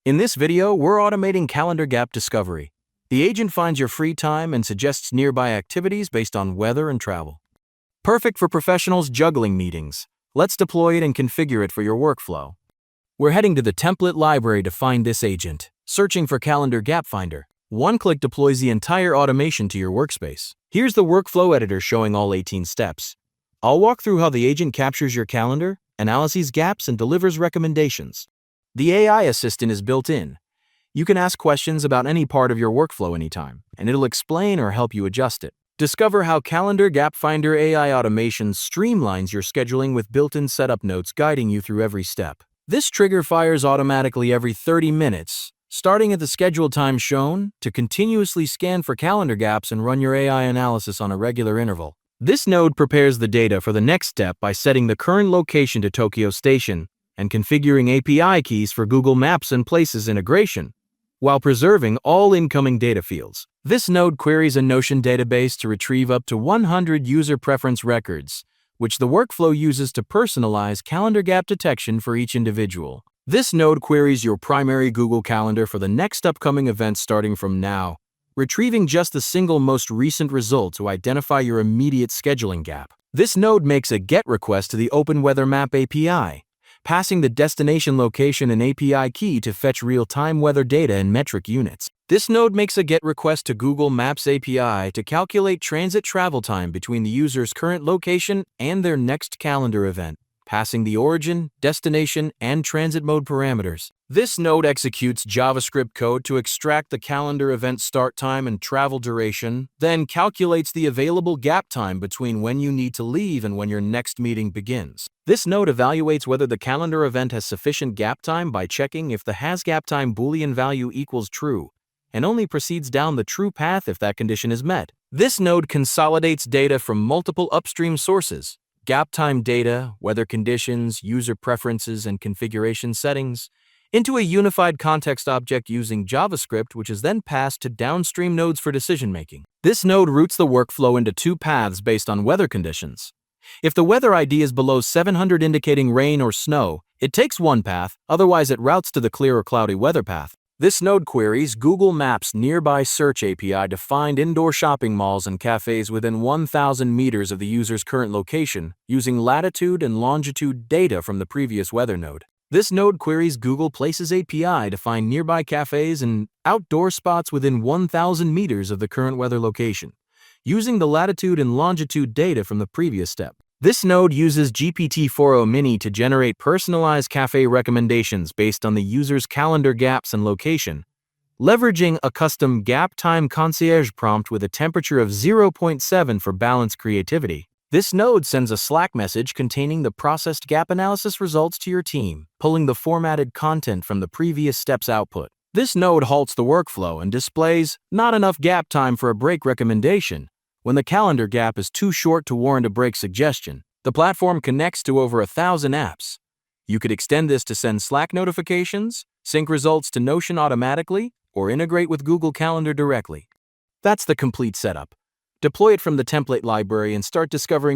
In this video, we're automating calendar gap discovery. The agent finds your free time and suggests nearby activities based on weather and travel. Perfect for professionals juggling meetings. Let's deploy it and configure it for your workflow. We're heading to the template library to find this agent. Searching for Calendar Gap Finder. One click deploys the entire automation to your workspace. Here's the workflow editor showing all 18 steps. I'll walk through how the agent captures your calendar, analyzes gaps, and delivers recommendations. The AI assistant is built in. You can ask questions about any part of your workflow anytime, and it'll explain or help you adjust it. Discover how Calendar Gap Finder AI automation streamlines your scheduling with built-in setup notes guiding you through every step. This trigger fires automatically every 30 minutes, starting at the scheduled time shown, to continuously scan for calendar gaps and run your AI analysis on a regular interval. This node prepares the data for the next step by setting the current location to Tokyo Station and configuring API keys for Google Maps and Places integration, while preserving all incoming data fields. This node queries a Notion database to retrieve up to 100 user preference records, which the workflow uses to personalize calendar gap detection for each individual. This node queries your primary Google Calendar for the next upcoming event starting from now, retrieving just the single most recent result to identify your immediate scheduling gap. This node makes a GET request to the Open Weather Map API, passing the destination location and API key to fetch real-time weather data in metric units. This node makes a GET request to Google Maps API to calculate transit travel time between the user's current location and their next calendar event, passing the origin, destination, and transit mode parameters. This node executes JavaScript code to extract the calendar event start time and travel duration, then calculates the available gap time between when you need to leave and when your next meeting begins. This node evaluates whether the calendar event has sufficient gap time by checking if the hasGapTime Boolean value equals true, and only proceeds down the true path if that condition is met. This node consolidates data from multiple upstream sources: gap time data, weather conditions, user preferences, and configuration settings, into a unified context object using JavaScript, which is then passed to downstream nodes for decision-making. This node routes the workflow into two paths based on weather conditions. If the weather ID is below 700 indicating rain or snow, it takes one path, otherwise it routes to the clear or cloudy weather path. This node queries Google Maps Nearby Search API to find indoor shopping malls and cafes within 1,000 meters of the user's current location, using latitude and longitude data from the previous weather node. This node queries Google Places API to find nearby cafes and outdoor spots within 1,000 meters of the current weather location, using the latitude and longitude data from the previous step. This node uses GPT-4o Mini to generate personalized cafe recommendations based on the user's calendar gaps and location, leveraging a custom gap time concierge prompt with a temperature of 0.7 for balanced creativity. This node sends a Slack message containing the processed gap analysis results to your team, pulling the formatted content from the previous step's output. This node halts the workflow and displays "not enough gap time for a break recommendation" when the calendar gap is too short to warrant a break suggestion. The platform connects to over 1,000 apps. You could extend this to send Slack notifications, sync results to Notion automatically, or integrate with Google Calendar directly. That's the complete setup. Deploy it from the template library and start discovering your